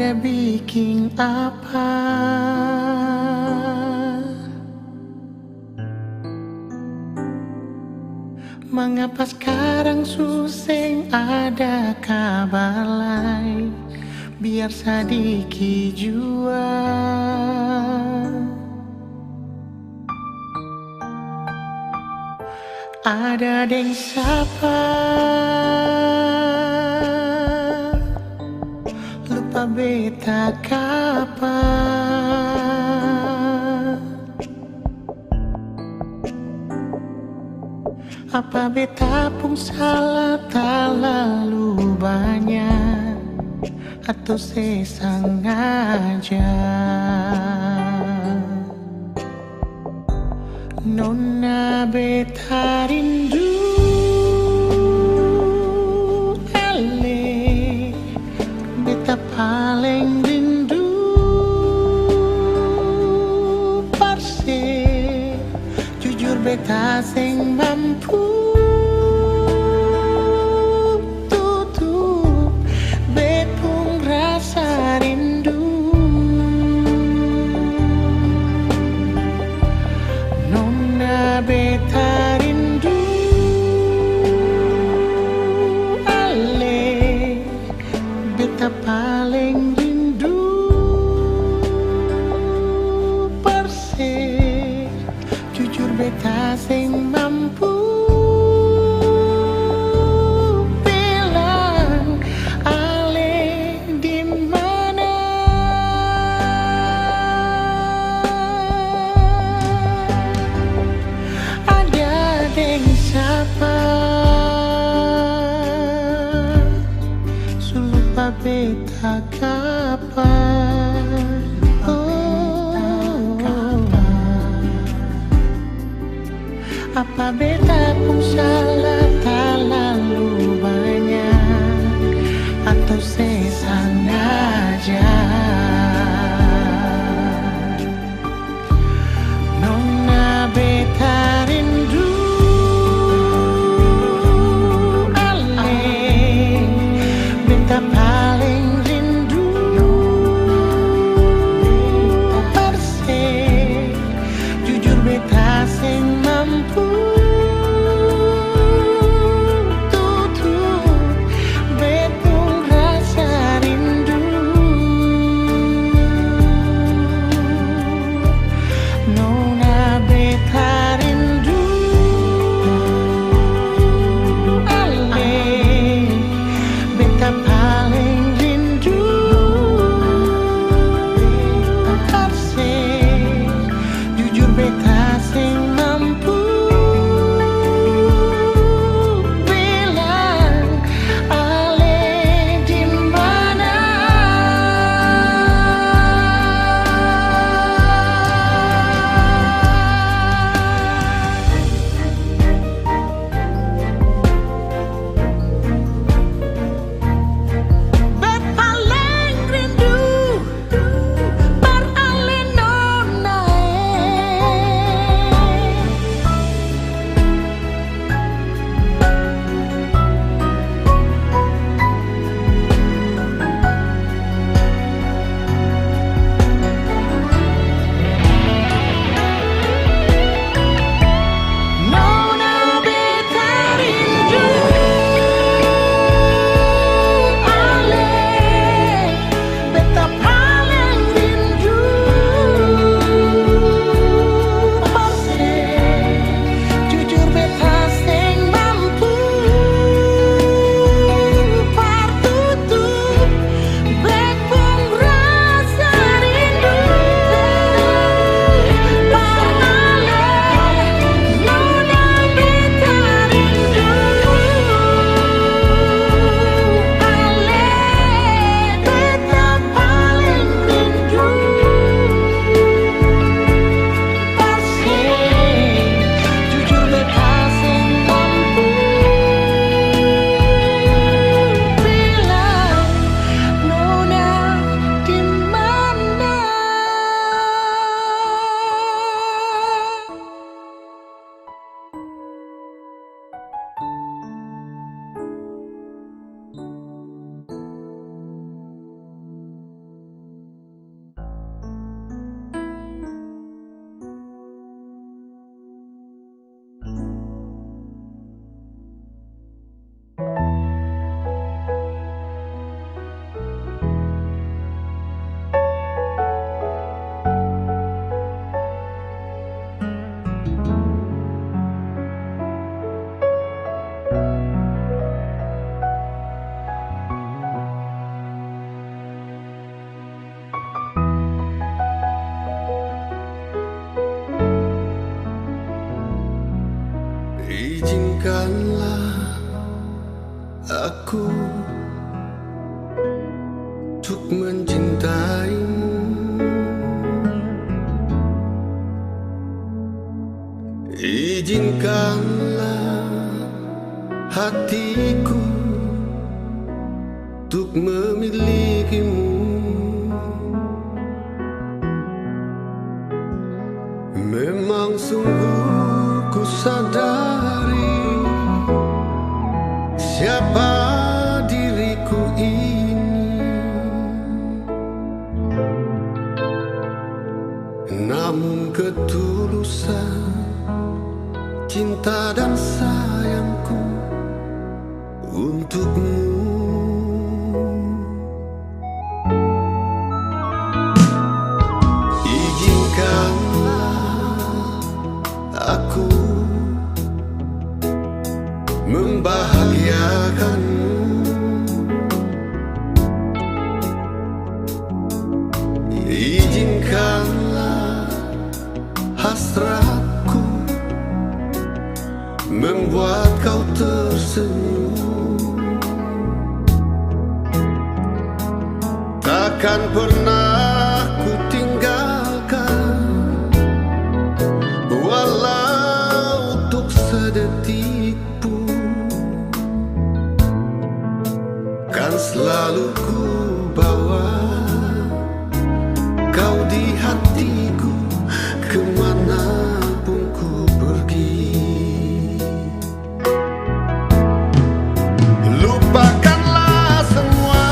ada bikin apa? Mengapa sekarang suseng ada kabar lain? Biar sedikit jua ada deng siapa lupa beta kapa. Apa beta pun salah terlalu banyak atau sesengaja? Nona beta rindu ale, beta paling rindu parse. Jujur beta sing mampu tutup bet pun rasa rindu. Nona beta rindu ale, beta paling rindu perse. Jujur beta sing mampu bilang ale di mana. Ada deng siapa sulupa beta kapan? Apa beta pun salah terlalu banyak atau sesengaja? Nona beta rindu ale, beta paling rindu perse. Jujur beta sing mampu Izinkanlah aku untuk mencintaimu. Izinkanlah hatiku untuk memilikimu. Memang sungguh ku sadari siapa diriku ini, namun ketulusan cinta dan sayangku untukmu. Aku membahagiakanmu. Izinkanlah hasratku membuat kau tersenyum. Takkan pernah ku tinggalkan, walau untuk sedetik pun, kan selalu ku bawa kau di hatiku kemanapun ku pergi. Lupakanlah semua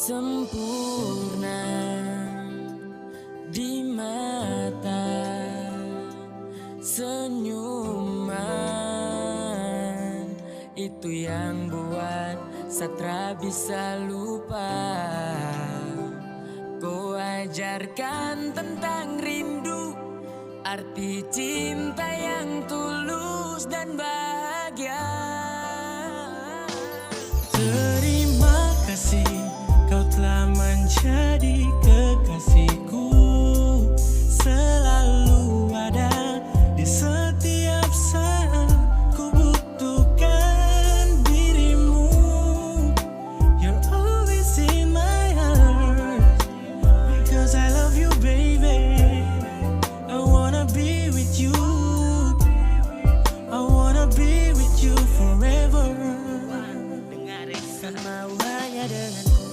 sempurna di mata, senyuman itu yang buat Satra bisa lupa. Kau ajarkan tentang rindu, arti cinta yang tulus dan bahagia. Terima kasih kau telah menjadi kekasihku, selalu ada di setiap saat ku butuhkan dirimu. You're always in my heart because I love you, baby. I wanna be with you, I wanna be with you forever. Mau hanya denganku,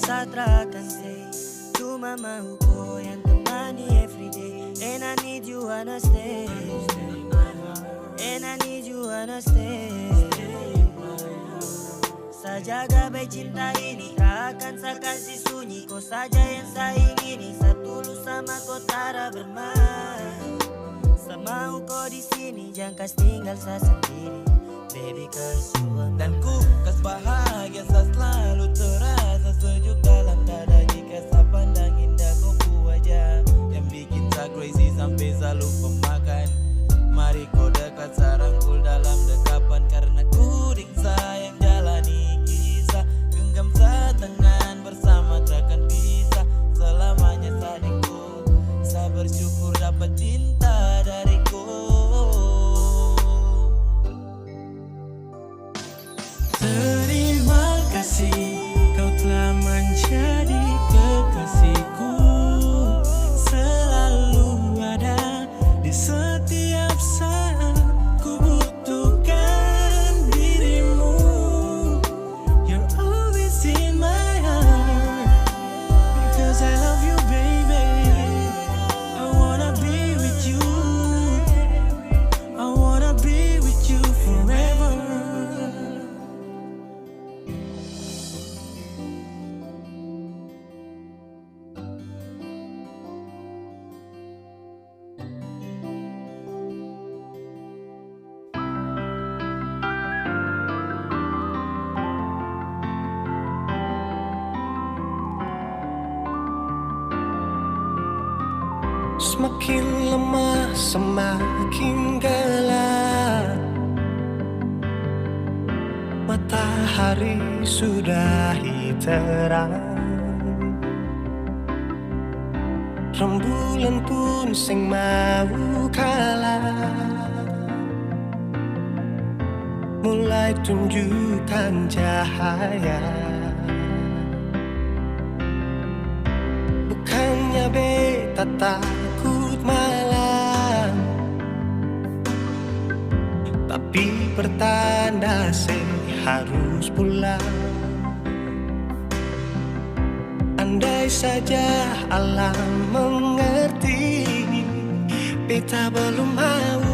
Satra akan stay. Cuma mau kau yang temani everyday. And I need you wanna stay, and I need you wanna stay. Sajaga baik cinta ini, tak akan saya kasih sunyi. Kau saja yang saya ingini, satulus sama kau tara bermain. Semau kau di sini, jangan kas tinggal saya sendiri. Baby, cause you are Dan ku kas bahagia sa selalu terasa sejuk dalam dada. Jika sa pandang indah kau wajah yang bikin sa crazy sampai sa lupa makan. Mari kau dekat sa rangkul dalam dekapan, karena ku ring sayang jalani kisah. Genggam sa tangan bersama takkan pisah. Selamanya sa dengku, sa bersyukur dapat cinta dariku. Terima kasih kau telah menjadi kekasihku, selalu ada di setiap saat ku butuhkan dirimu. You're always in my heart because I love you, baby. I wanna be with you, I wanna be with you forever. Semakin lemah, semakin gelap. Matahari sudahi terang. Rembulan pun sing mau kalah, mulai tunjukkan cahaya. Bukannya beta takut malam, tapi pertanda saya harus pulang. Andai saja alam mengerti, beta belum mau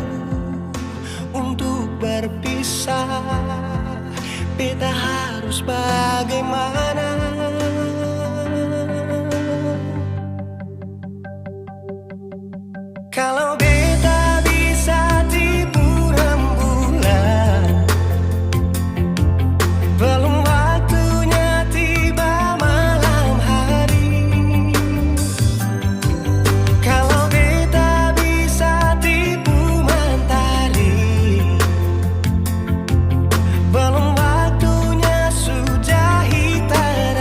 untuk berpisah. Beta harus bagaimana? Kalau beta bisa tipu rembulan, belum waktunya tiba malam hari. Kalau beta bisa tipu mentari, belum waktunya sudah hitam.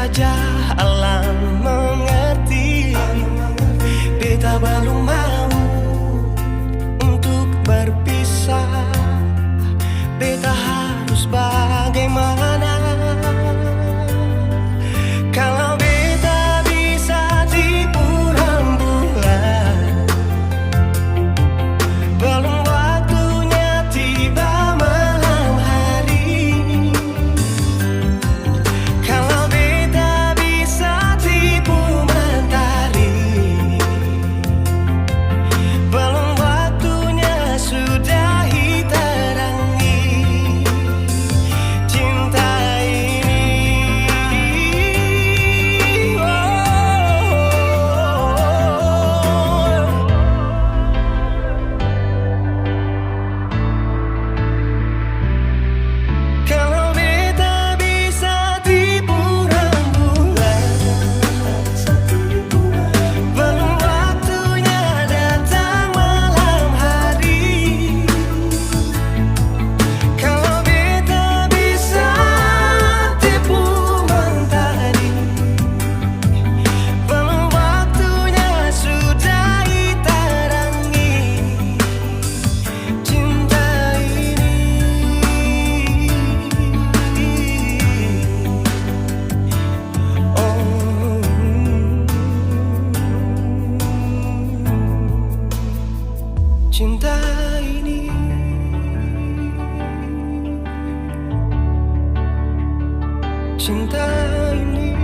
saja alam mengerti. Beta belum mau untuk berpisah. Beta harus bagaimana? Kalau beta bisa tipu rembulan, belum waktunya tiba malam hari. Kalau beta bisa tipu mentari, belum waktunya sudahi terangi cinta ini. Kalau beta bisa tipu rembulan, belum waktunya datang malam hari. Kalau beta bisa tipu mentari, belum waktunya sudahi terangi cinta ini. Cinta ini, cinta ini.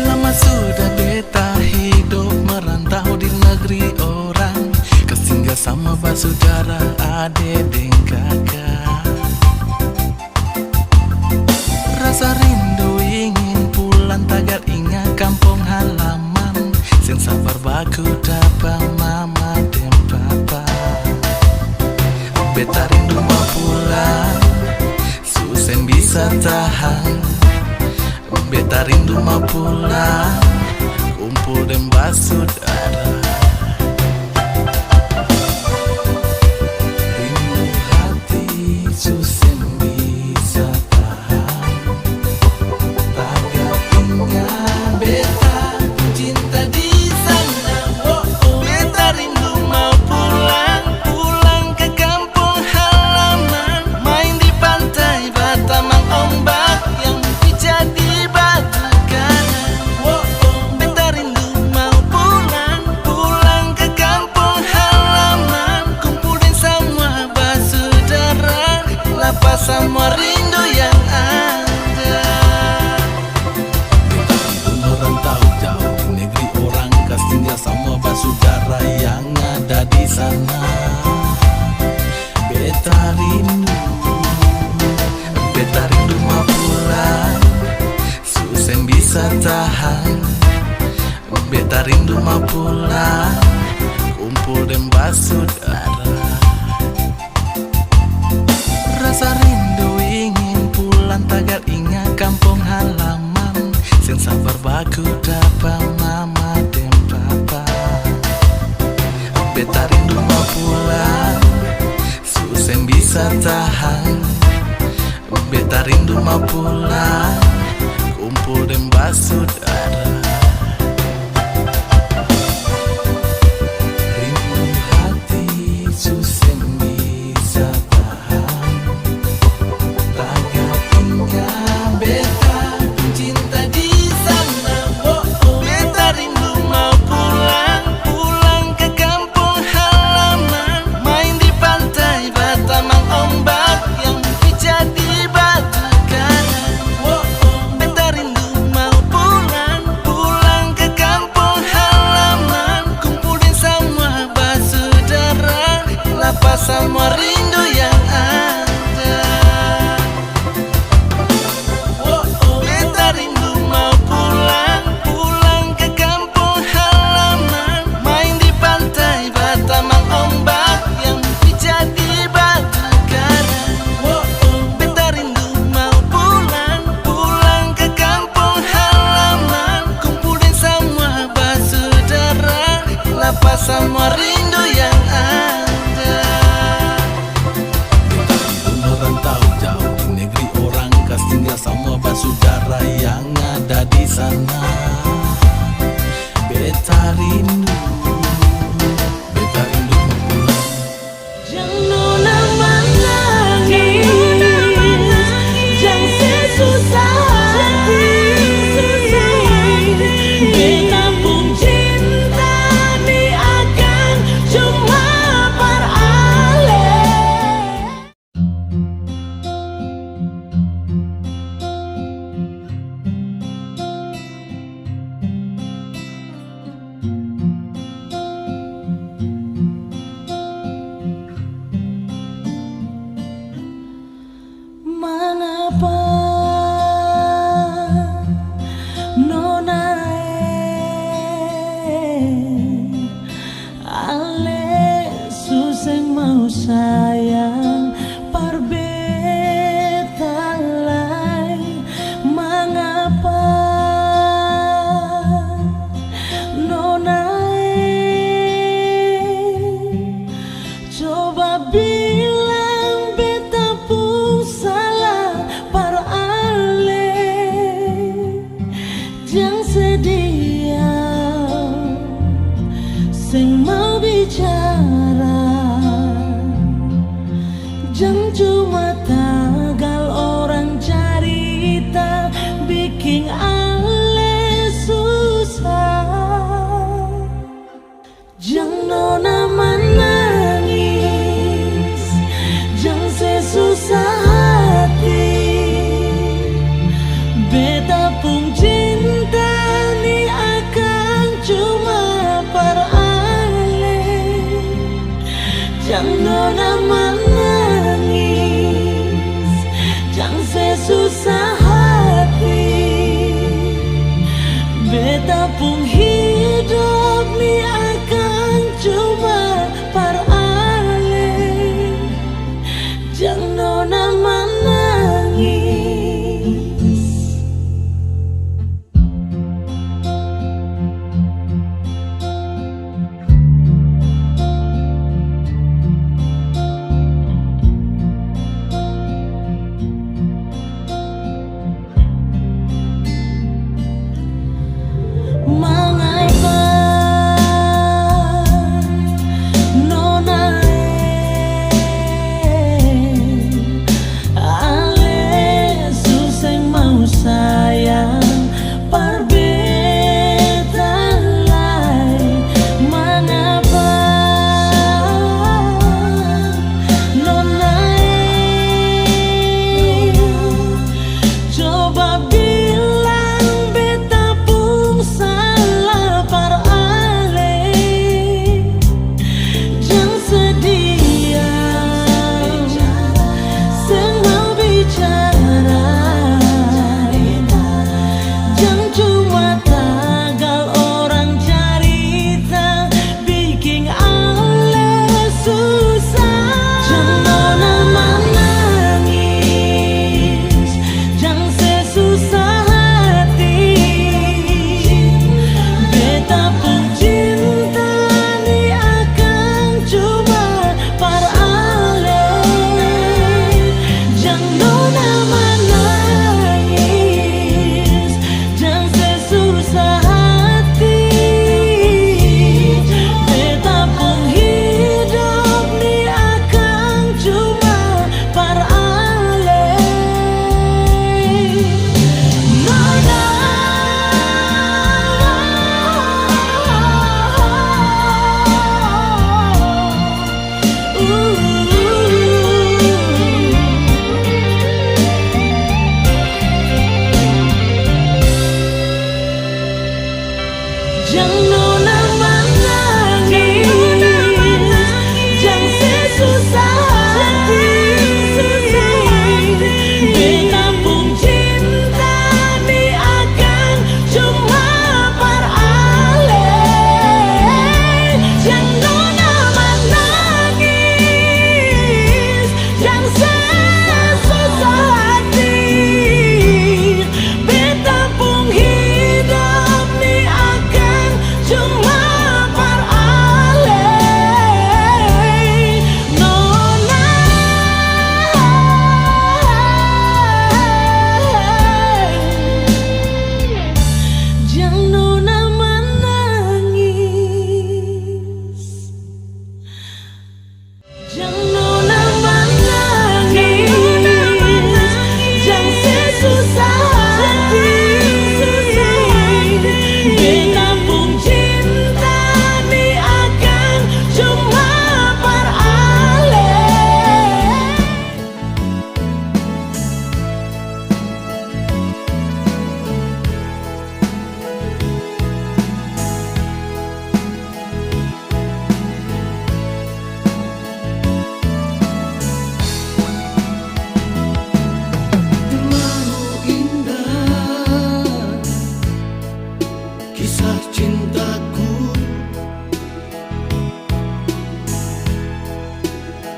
Lama sudah beta hidup merantau di negeri orang, kesinggah sama basudara, ade dan kakak. Rasa rindu ingin pulang tagar ingat kampung halaman, sen sabar baku dapat mama dan papa. Beta rindu mau pulang, susen bisa tahan. Beta rindu mau pulang, kumpul dan basudara. Rindu hati susen bisa tahan. Tagar ingat beta cinta di sana. Beta rindu mau pulang, pulang ke kampung halaman, main di pantai Batamang ombak yang pijat di batu karang. Beta rindu mau pulang, pulang ke kampung halaman, kumpulin semua basudara, lapas semua rindu yang ada. Beta rindu merantau jauh di negeri orang, kasihnya semua basudara yang ada di sana. Beta rindu mau pulang, susen bisa tahan. Beta rindu mau pulang, kumpul dan basudara. Rasa rindu ingin pulang tagar ingat kampung halaman, sen sabar baku dapat mama dan papa. Beta rindu mau pulang, susen bisa tahan. Beta rindu mau pulang, kumpul dan basudara. Rindu hati susen bisa tahan. Tagar ingat beta cinta di sana. Beta rindu mau pulang, pulang ke kampung halaman, main di pantai Batamang ombak yang pijat di batu karang. Beta rindu mau pulang, pulang ke kampung halaman, kumpulin semua basudara, lapas semua rindu yang ada. Beta rindu mau pulang, pulang ke kampung halaman, sayang parbetalai mengapa coba bilang beta pun salah para ale jangan sedia sing mau bicara jangan cuma tagal orang cerita bikin ale susah jangan nona menangis jangan sesusah hati beta pun cinta ni akan cuma para ale jangan nona menangis jangan sesusah hati beta pun hidup ni akan cuma para ale jangan nona menangis.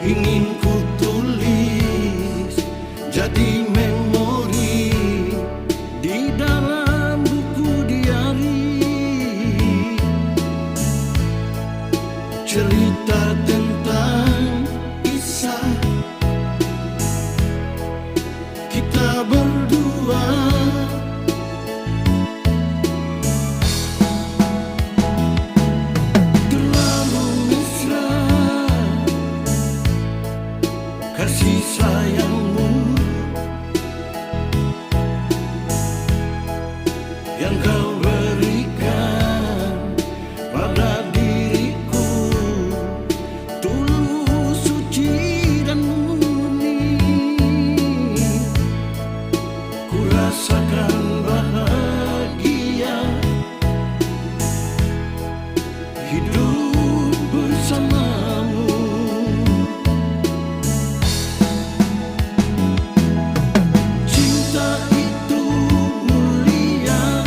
ingin ku tulis jadi memori di dalam buku diari, cerita tentang kisah kita berdua. Terlalu mesra kasih sayangmu yang kau berikan pada diriku, tulus, suci dan murni. Ku rasakan bahagia hidup bersamamu. Cinta itu mulia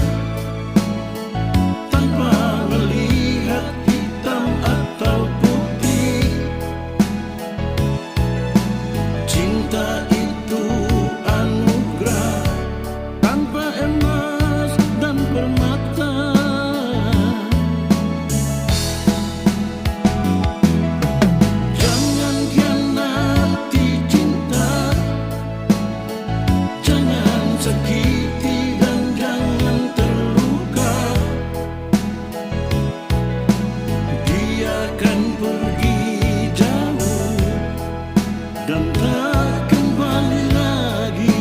tanpa melihat hitam atau putih. Cinta itu anugerah tanpa emas dan permata. Jangan khianati cinta, jangan sakiti dan jangan terluka. Dia akan pergi jauh dan tak kembali lagi.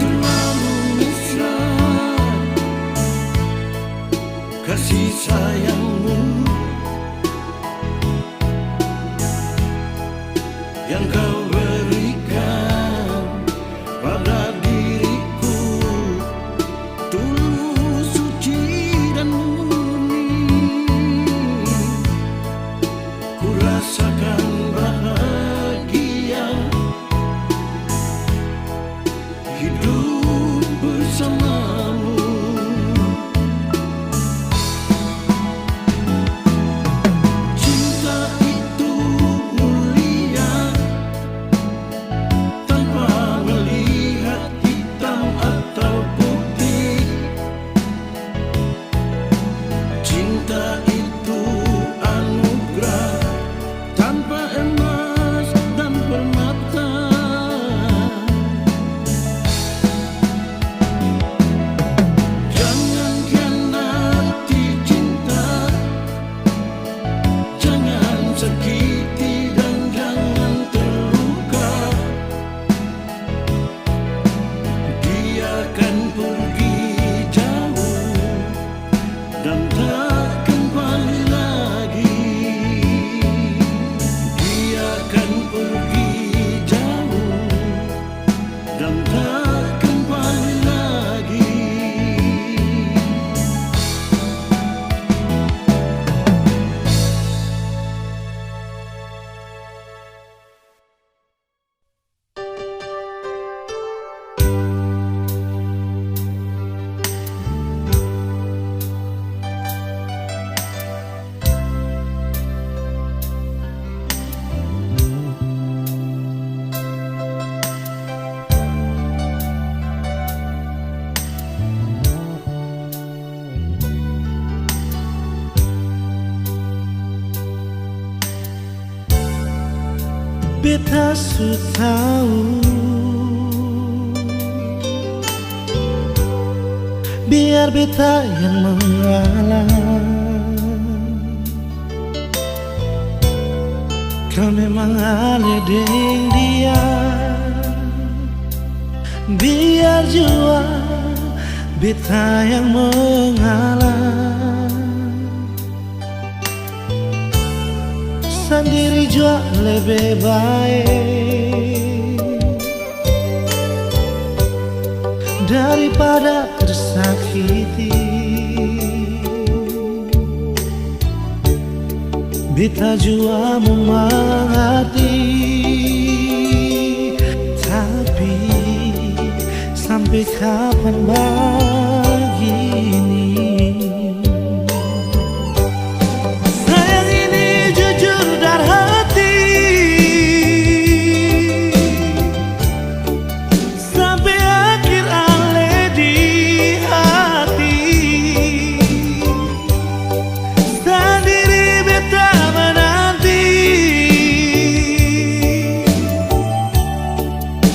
Terlalu mesra kasih sayangmu yang kau berikan pada diriku, tulus, suci dan murni. Ku rasakan bahagia hidup bersamamu. Cinta itu mulia tanpa melihat hitam atau putih. Cinta itu anugerah tanpa emas dan permata. Jangan khianati cinta, jangan sakiti dan jangan terluka. Dia akan pergi jauh dan tak kembali lagi. Dia akan pergi jauh dan tak kembali lagi. Beta su tahu biar beta yang mengalah. Kau memang aneh dengan dia, biar jua beta yang mengalah. Sendiri jua lebih baik daripada tersakiti. Beta jua mengerti, tapi sampai kapan begini? Sayang ini jujur dari hati, sampai akhir ale di hati. Sendiri beta menanti,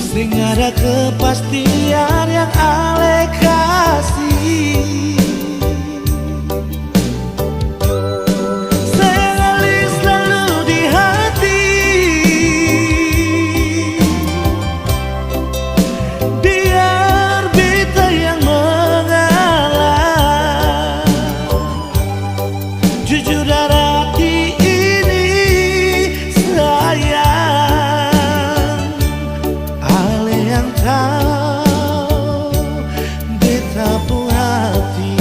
sing ada kepastian yang ale kasih. Sayang ale selalu di hati, biar beta yang mengalah. Jujur dari hati ini sayang, ale yang tahu beta pun hati.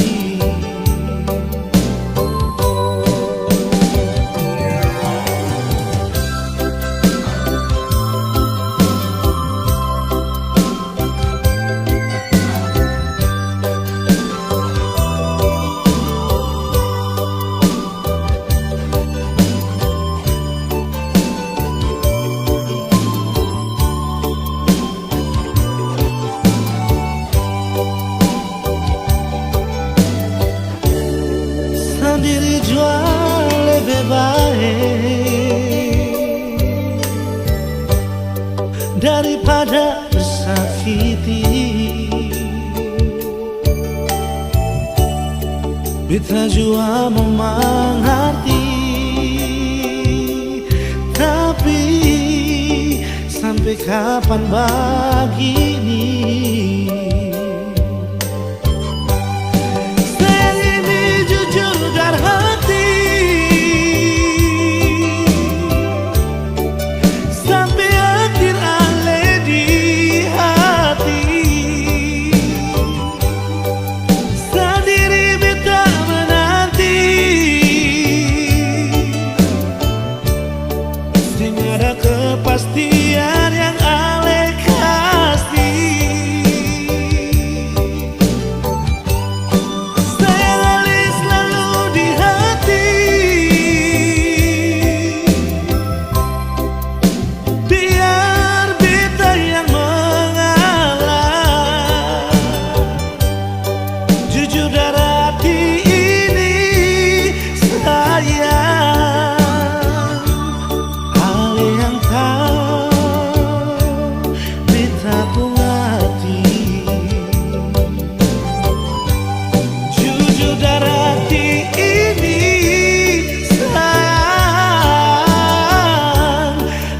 Sendiri jua lebih baik daripada tersakiti. Beta jua mengerti, tapi sampai kapan begini? Sayang ini jujur dari hati, sampai akhir ale di hati. Sendiri beta menanti, sing ada kepastian yang ale kasih. Sayang ale selalu di hati, biar beta yang mengalah. Jujur dari hati ini sayang, ale yang tahu beta pun hati. Jujur dari hati ini sayang,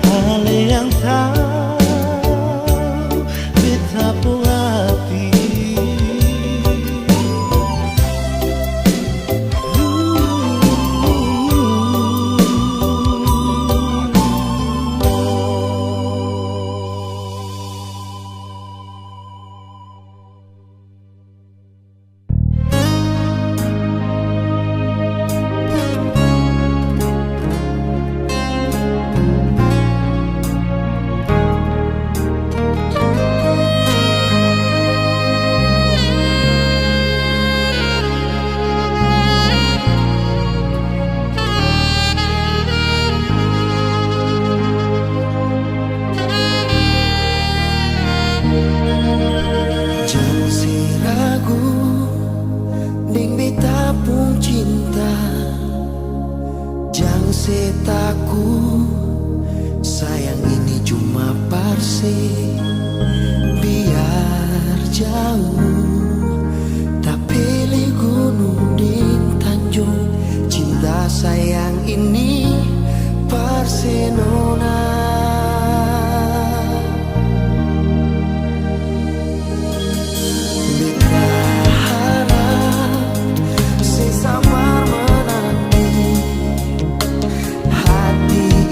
ale yang tahu beta pun hati. Jangan si ragu, ding beta pun cinta. Jangan si takut, sayang ini cuma parse. Biar jauh, tak pilih gunung ding tanjung. Cinta sayang ini parse nona. Samar menanti hati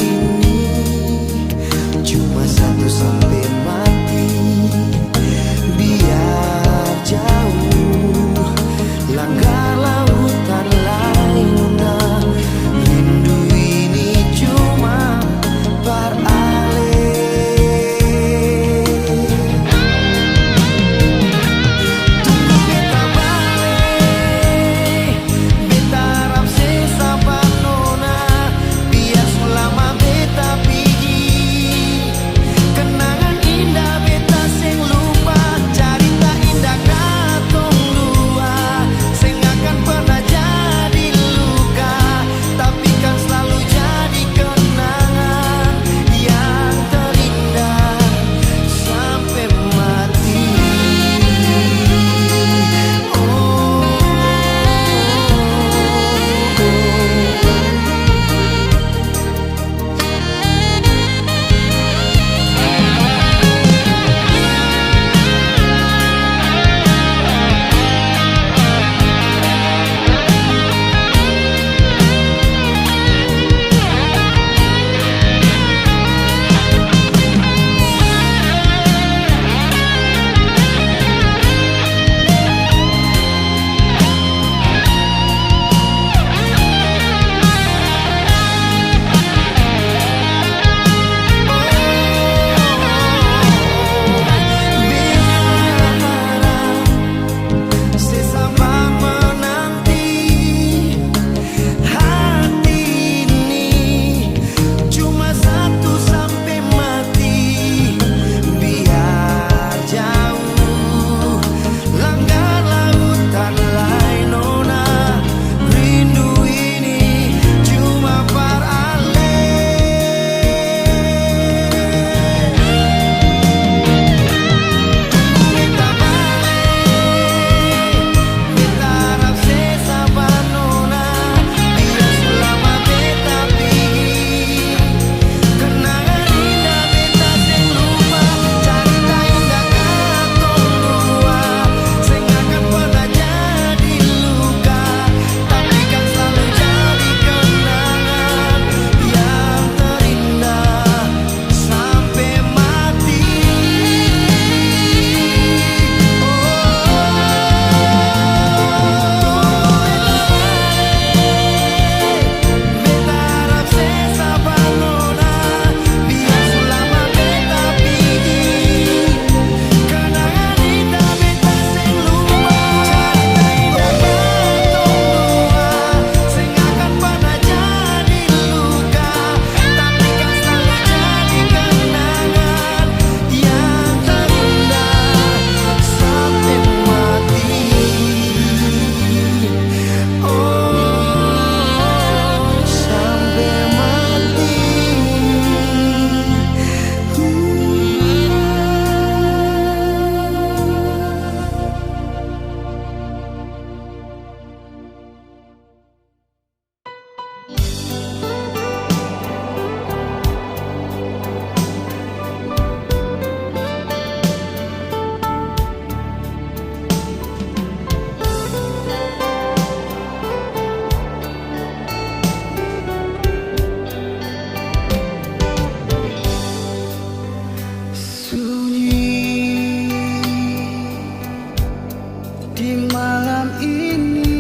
di malam ini.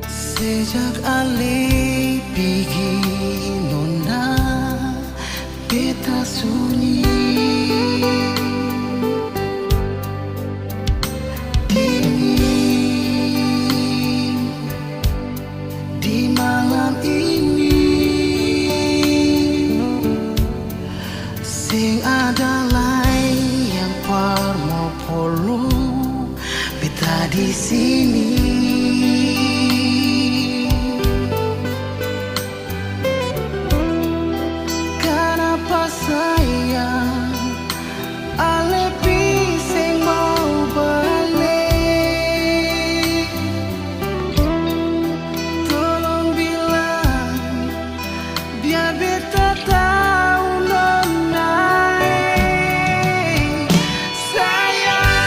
Sejak ale pergi nona beta sunyi. Dingin di malam ini. Sing ada lain yang mau polo beta di sini. Kenapa sayang ale sing mau balik? Tolong bilang biar beta tahu nona. Sayang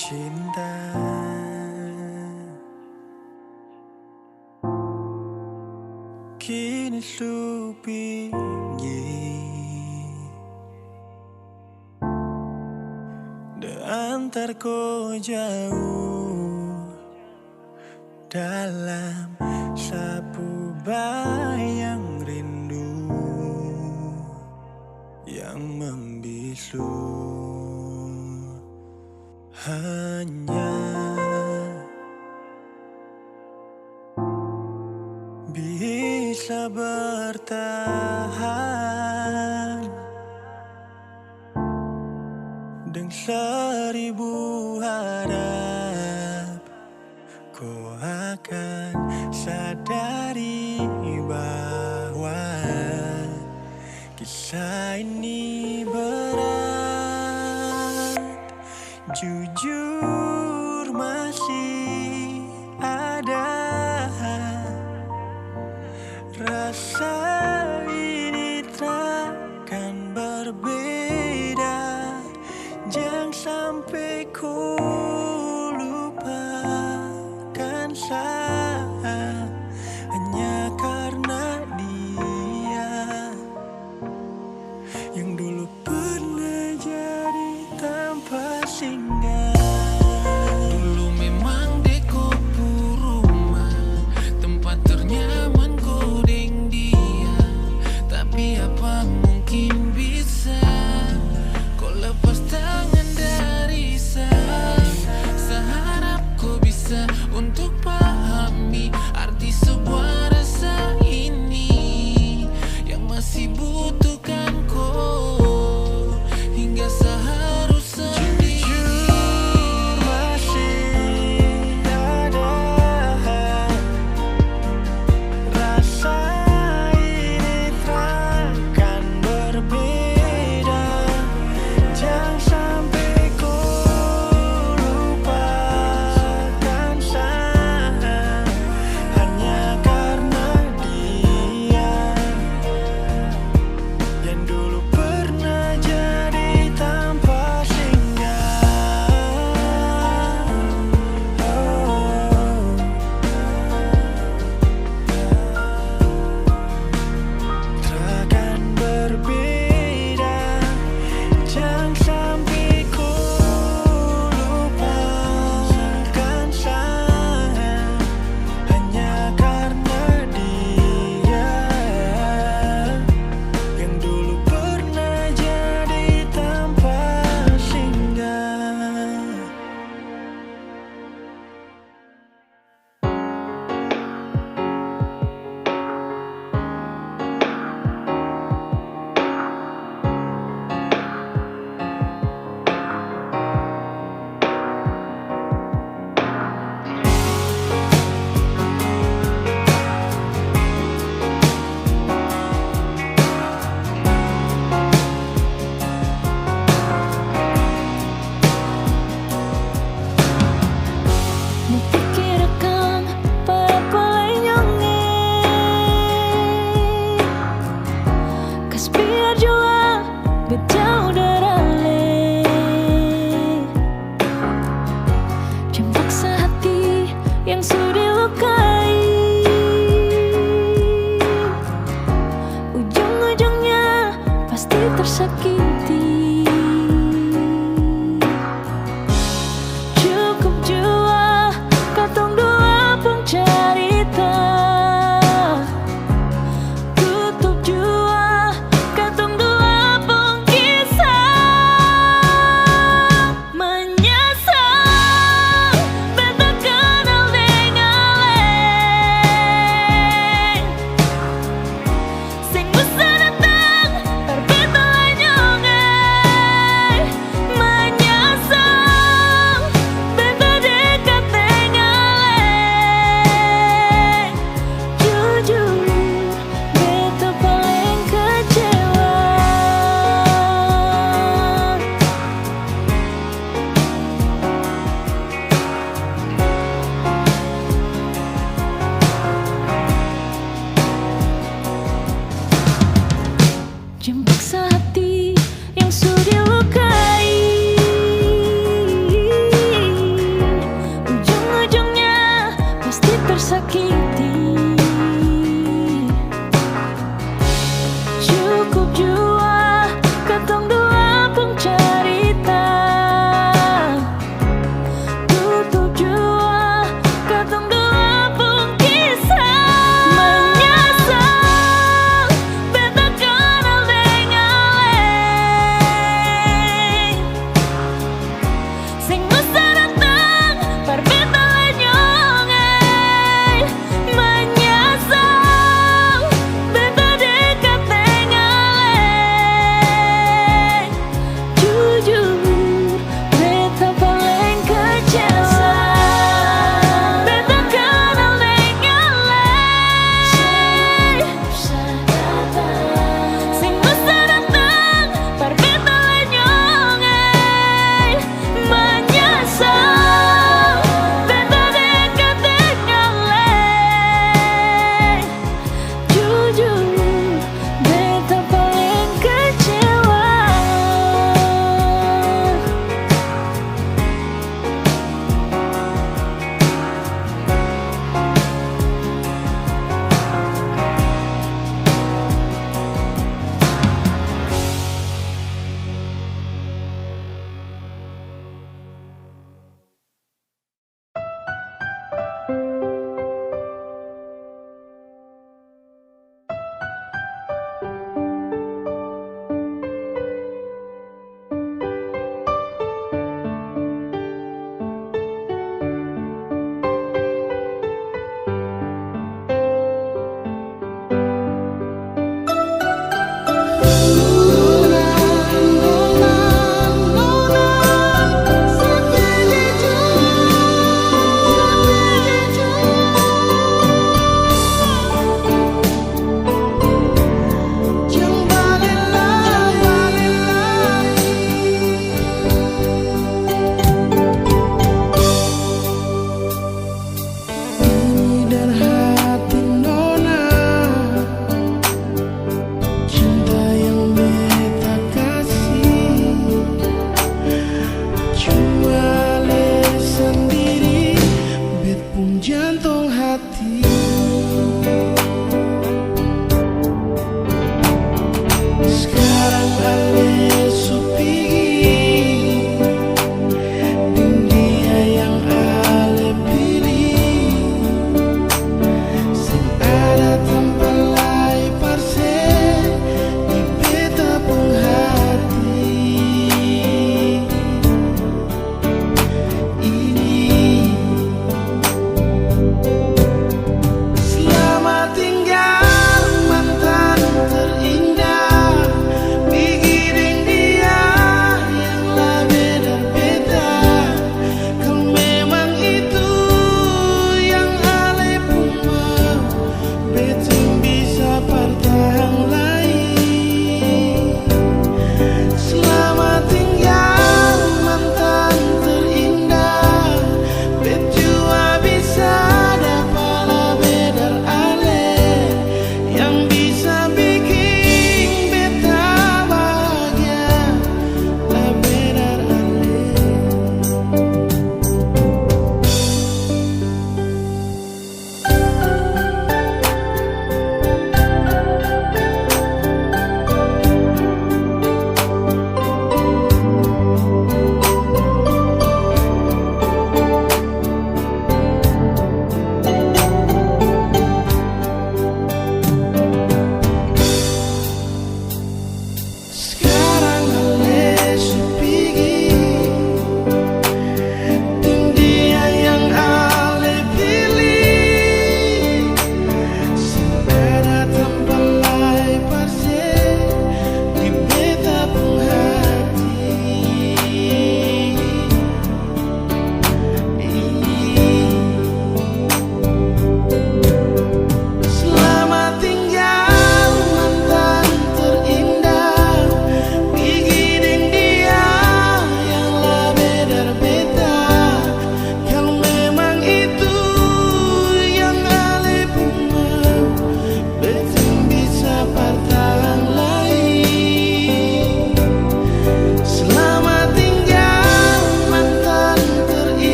cinta. Kini sepi antar ko jauh dalam sapu bayang rindu yang membisu. Hanya bisa bertahan dengan 1000 harap. Kau akan sadari bahwa kisah ini berat. Jujur masih ada rasa ini takkan berbeda. Jangan sampai ku lupakan saya hanya karena dia yang dulu pernah jadi tanpa singgah. Dulu memang deko rumah, tempat ternyaman kodeng dia. Tapi apa mungkin bisa kau lepas tangan dari saya. Seharap kau bisa untuk pahami arti sebuah rasa ini yang masih butuhkan kau hingga seharusnya. Jujur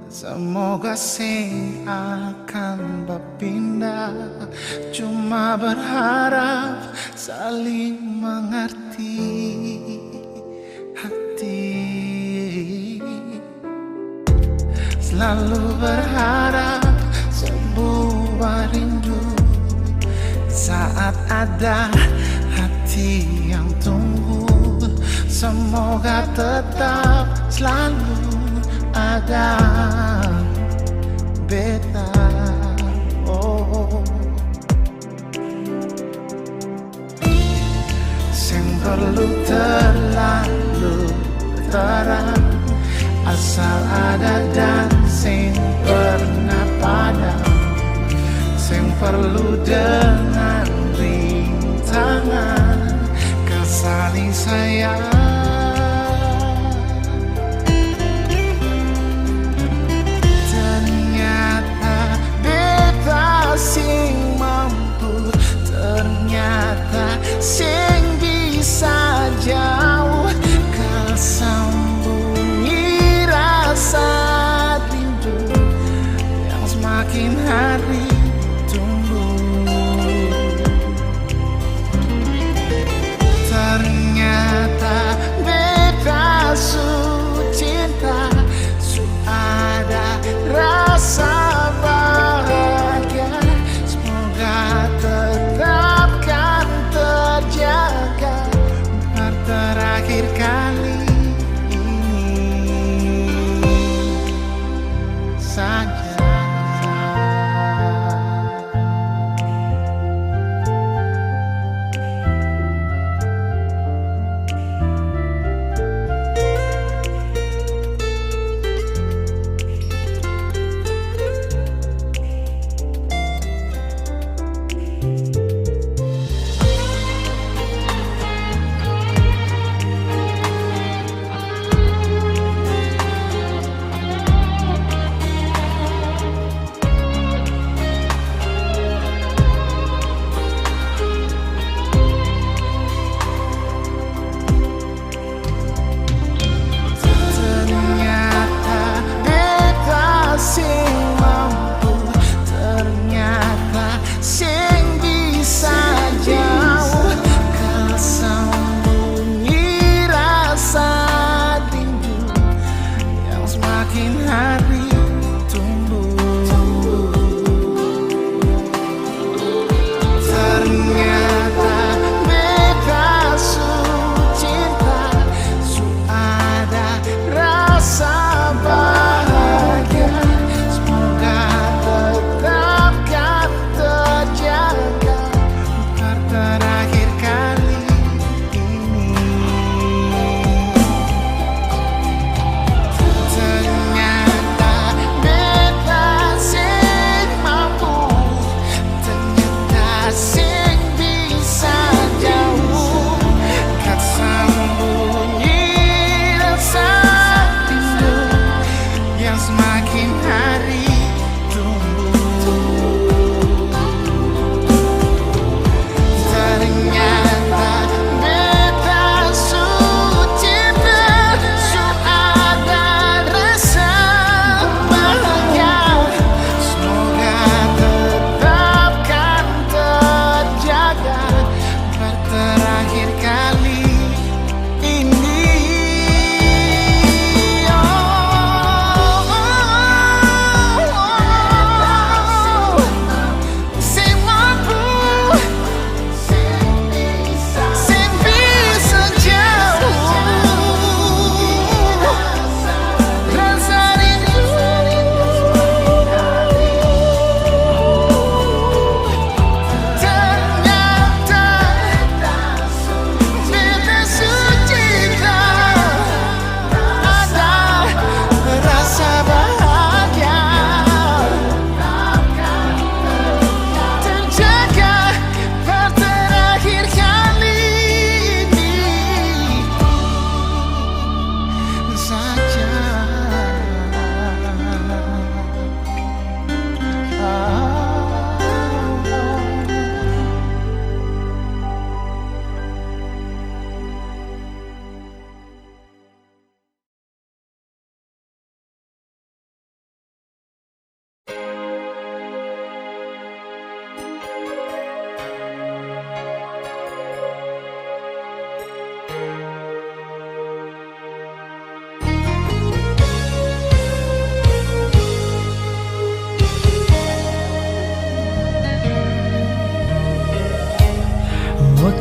Semoga sing akan berpindah, cuma berharap saling mengerti hati. Selalu berharap sebuah rindu saat ada hati yang tumbuh. Semoga tetap selalu ada beta. Oh, sing perlu terlalu terang, asal ada dan sing pernah padam. Sing perlu dengan rintangan kesali sayang. Sing mampu, ternyata sing bisa jauh kesembunyi rasa rindu yang semakin hari tumbuh. Ternyata beta su cinta, su ada rasa terakhir kali ini saja.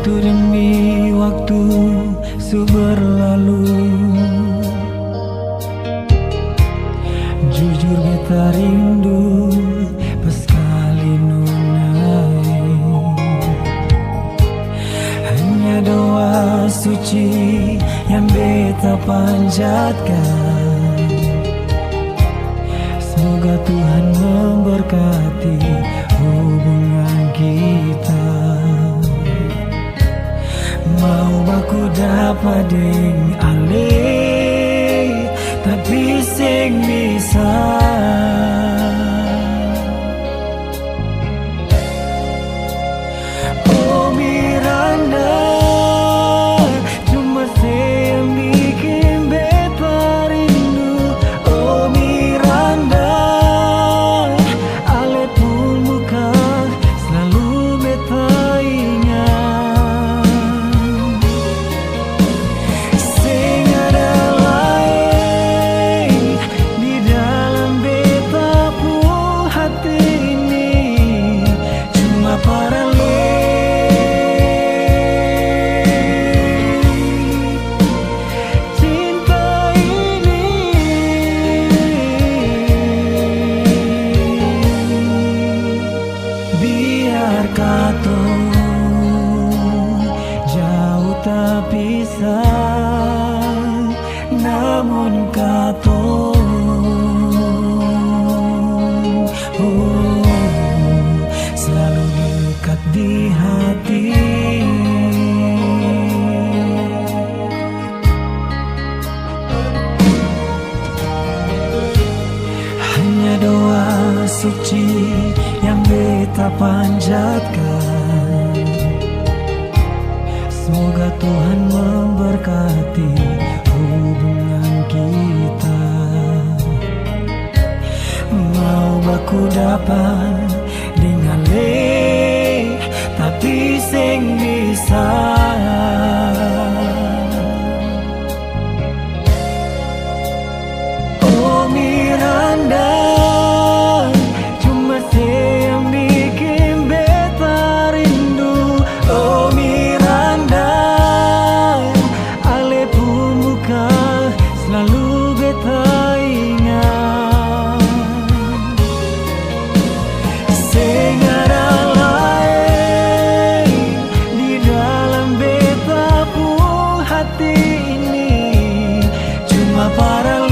Waktu demi waktu berlalu, jujur beta rindu pas kali nunai. Hanya doa suci yang beta panjatkan, semoga Tuhan memberkati hubungan kita. Mau baku dapat deng ale, tapi sing bisa. Oh Miranda, cuma saya yang bikin beta rindu. Oh Miranda, ale pun muka selalu beta ingat. Namun kata selalu dekat di hati. Hanya doa suci yang beta panjatkan, semoga Tuhan memberkati hubungan kita. Mau baku dapat dengan le, tapi sing bisa. Oh Miranda, cuma saya yang bikin beta rindu. Oh Miranda, ale pun muka selalu beta ingat. Sing ada lain di dalam beta pun hati ini, cuma para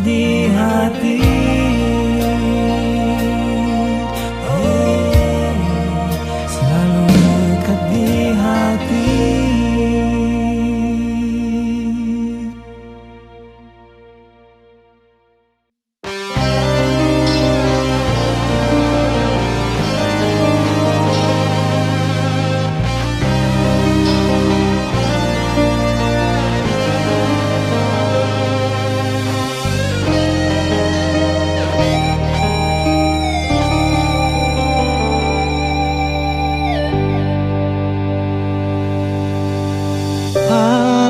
di hati. Selalu dekat di hati.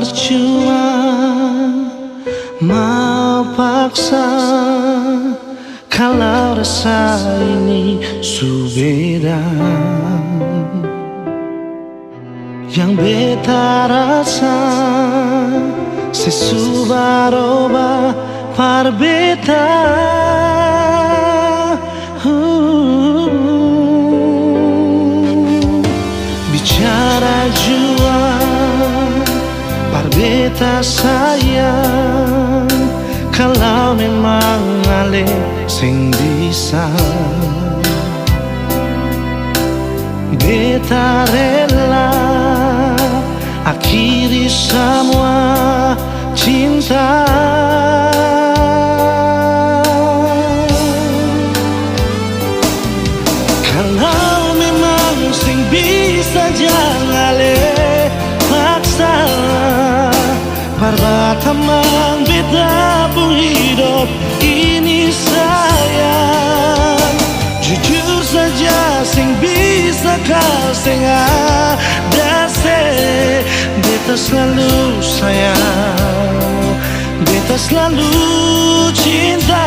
Percuma mau paksa kalau rasa ini subeda. yang beta rasa sesubaroba par beta. Bicara jua par beta sayang, kalau memang ale sing bisa beta rela akhiri semua cinta. Kalau memang sing bisa jangan le paksa, parbatamang beta pun hidup ini sayang. Jujur saja sing bisa kau sing ada se, beta selalu sayang, beta selalu cinta.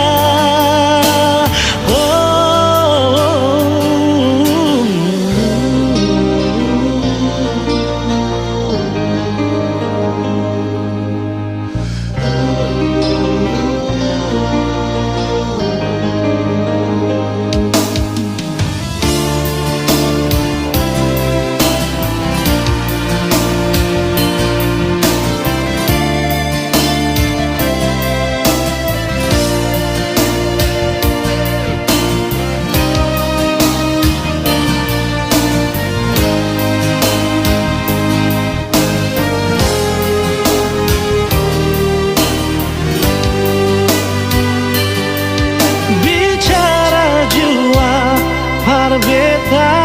Beta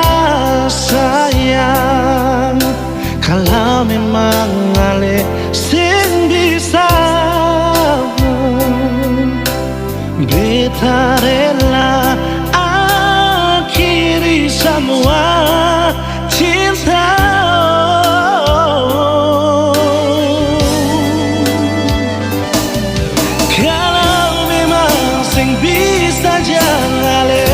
sayang, kalau memang ale sing bisa, beta rela akhiri semua cinta. Kalau memang sing bisa jangan ale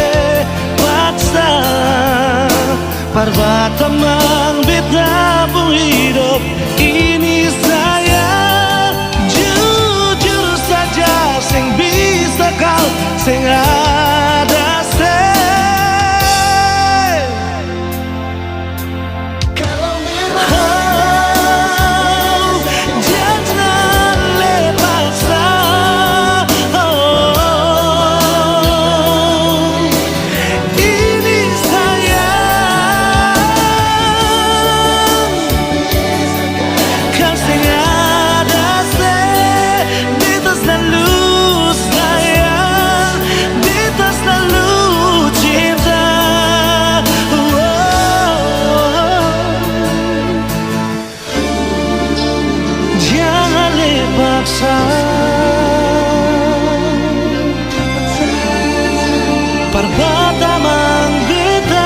parbatamang beta pun hidup ini sayang. Jujur saja sing bisa kau sing ada se. Kalau memang jangan lepaskan. Parbatamang beta.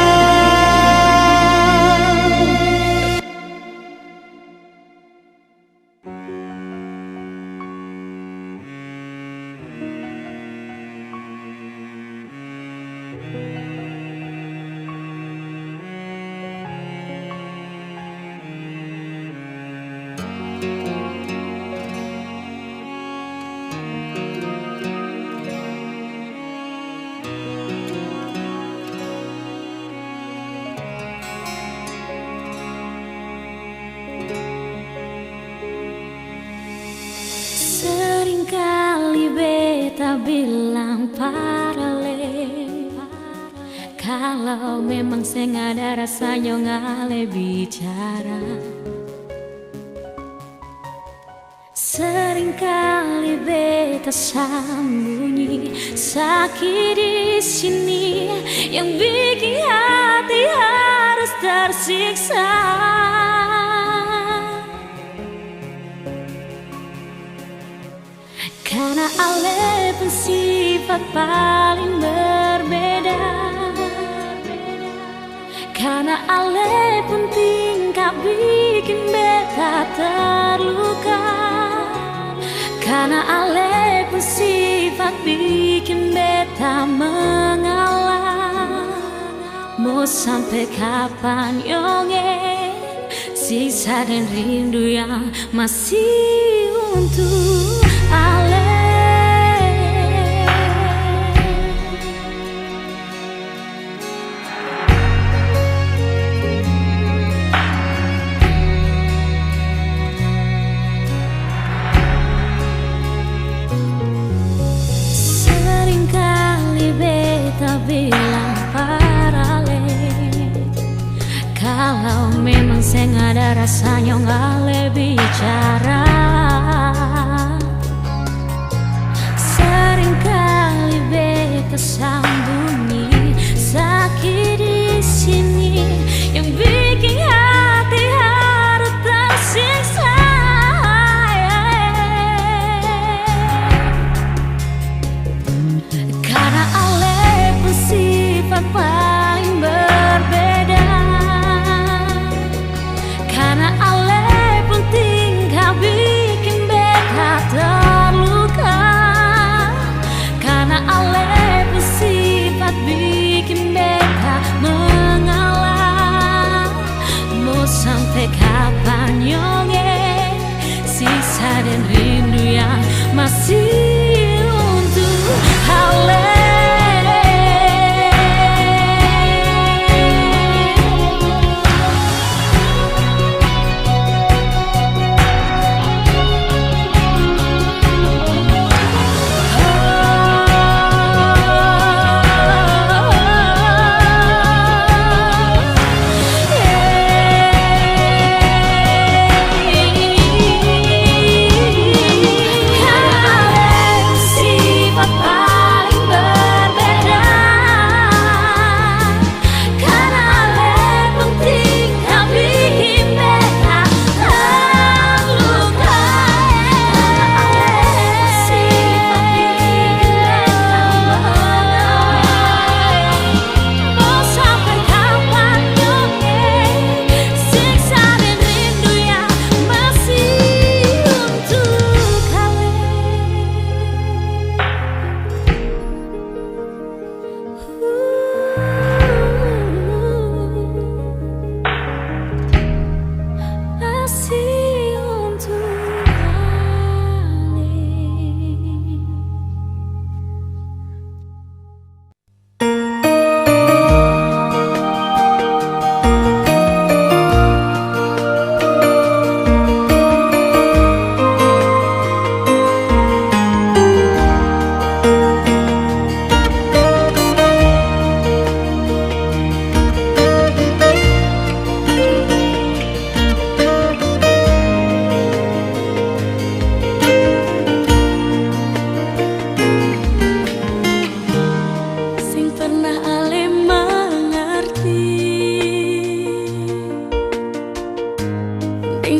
Seringkali beta bilang parale, kalau memang seng ada rasanya ngale bicara. Seringkali beta sembunyi sakit di sini yang bikin hati harus tersiksa. Karena ale pun sifat paling berbeda, karena ale pun tingkah bikin beta terluka, karena ale pun sifat bikin beta mengalah. Mau sampai kapan yonge Sisa dan rindu yang masih untuk Ale. Seringkali beta bilang parale, kalau memang saya nggak ada rasanya nggak bicara. Seringkali beta sembunyi sakit di sini yang bikin hati harus tersiksa. Karena Ale bersifat paling berbeda. Karena Ale pun tinggal bikin beta terluka. Karena Ale bersifat bikin beta mengalah. Mau sampai kapan nyonge sisa dan rindu yang masih untuk Ale.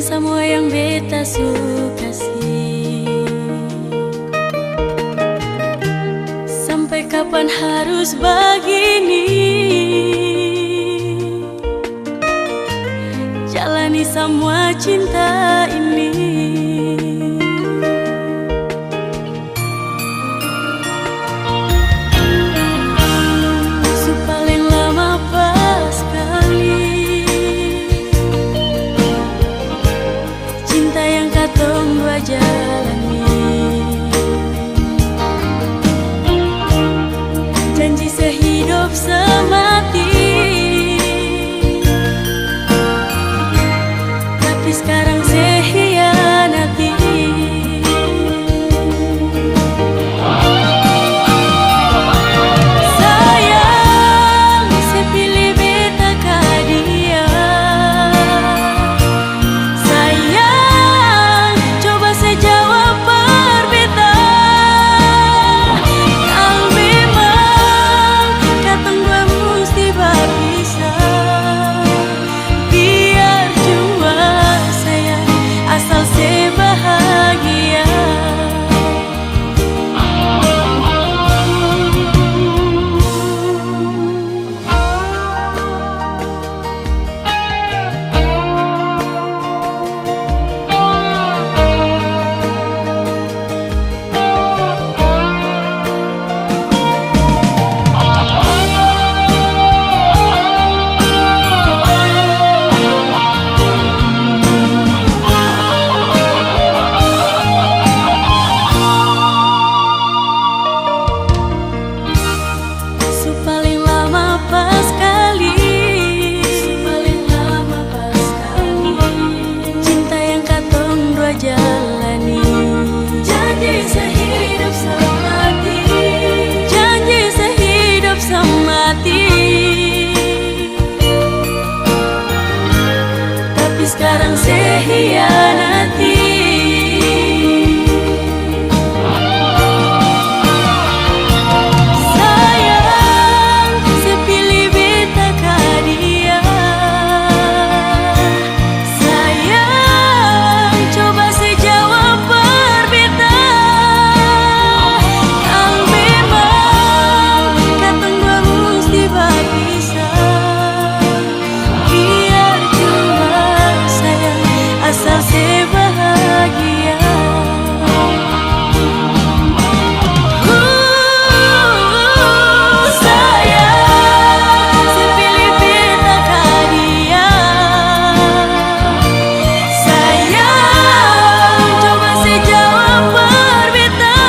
Semua yang beta suka sih. Sampai kapan harus begini? Jalani semua cinta ini. Paling lama pas kali cinta yang katong dua jalani. Janji sehidup semati, tapi sekarang saya hianati. Sayang, saya pilih beta ka dia. Sayang, coba saya jawab perbedaan. Kalau memang katong dua hianati. Sayang, sepilih beta ka dia. Sayang, coba sejawab berbeda. Kalau memang katong dua mesti berpisah, biar cuma sayang asal sebahagia. Sayang, sepilih beta ka dia. Sayang, coba sejawab berbeda.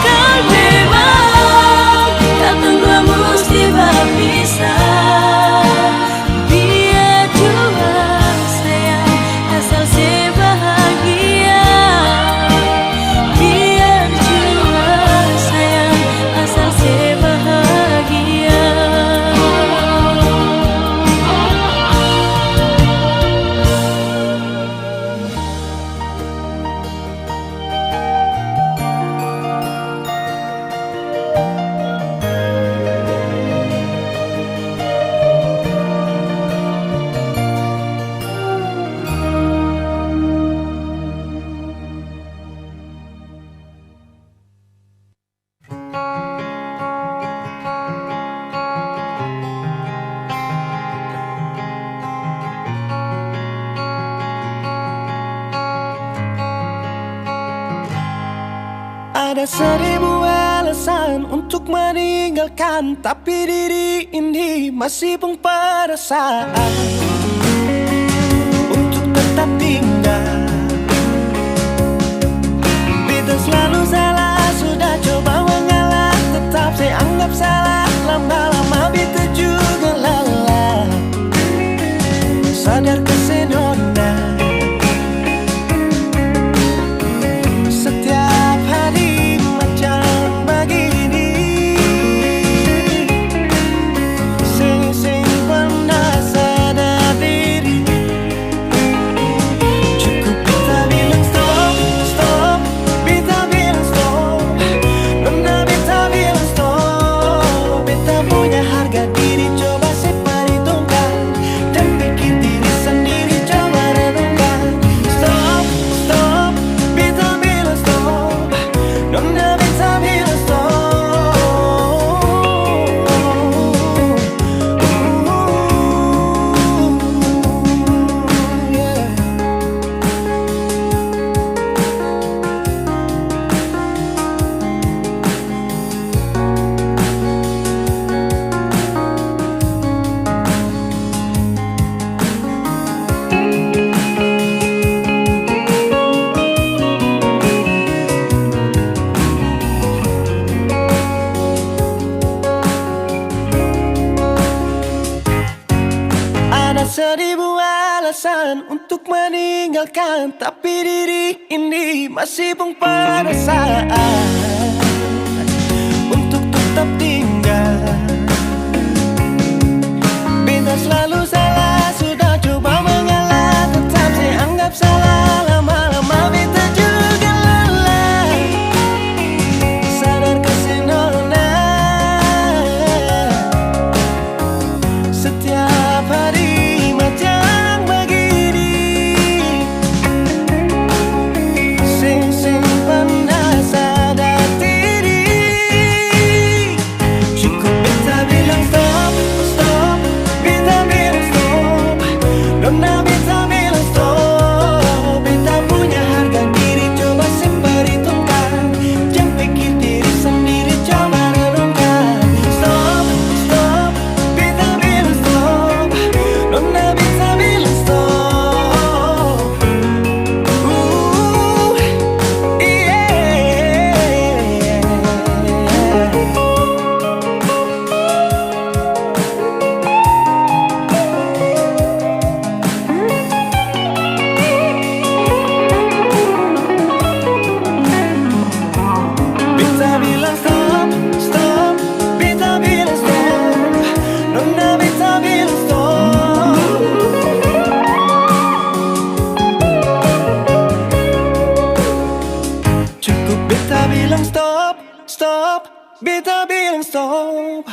Kalau memang katong dua mesti berpisah, biar cuma sayang asal sebahagia. Biar cuma sayang asal sebahagia. Ada seribu alasan untuk meninggalkan, tapi diri ini masih pun perasaan untuk tetap tinggal. Beta selalu salah, sudah coba mengalah, tetap saya anggap salah. Lama-lama beta juga lelah, sadar kesenona. Setiap hari macam begini, sing pernah sadar diri. Cukup beta bilang stop, stop, beta bilang stop. Nona beta bilang stop. Beta punya harga diri, coba seperhitungkan dan pikir diri sendiri, coba renungkan. Stop, stop, beta bilang stop. Nona beta bilang stop. Yeah. Ada seribu alasan untuk meninggalkan, tapi diri ini masih pun perasaan untuk tetap tinggal. Beta selalu salah, sudah coba mengalah, tetap saya anggap salah. Lama-lama beta juga lelah, sadar kesenona. Setiap hari macam begini, sing pernah sadar Beta bilang stop.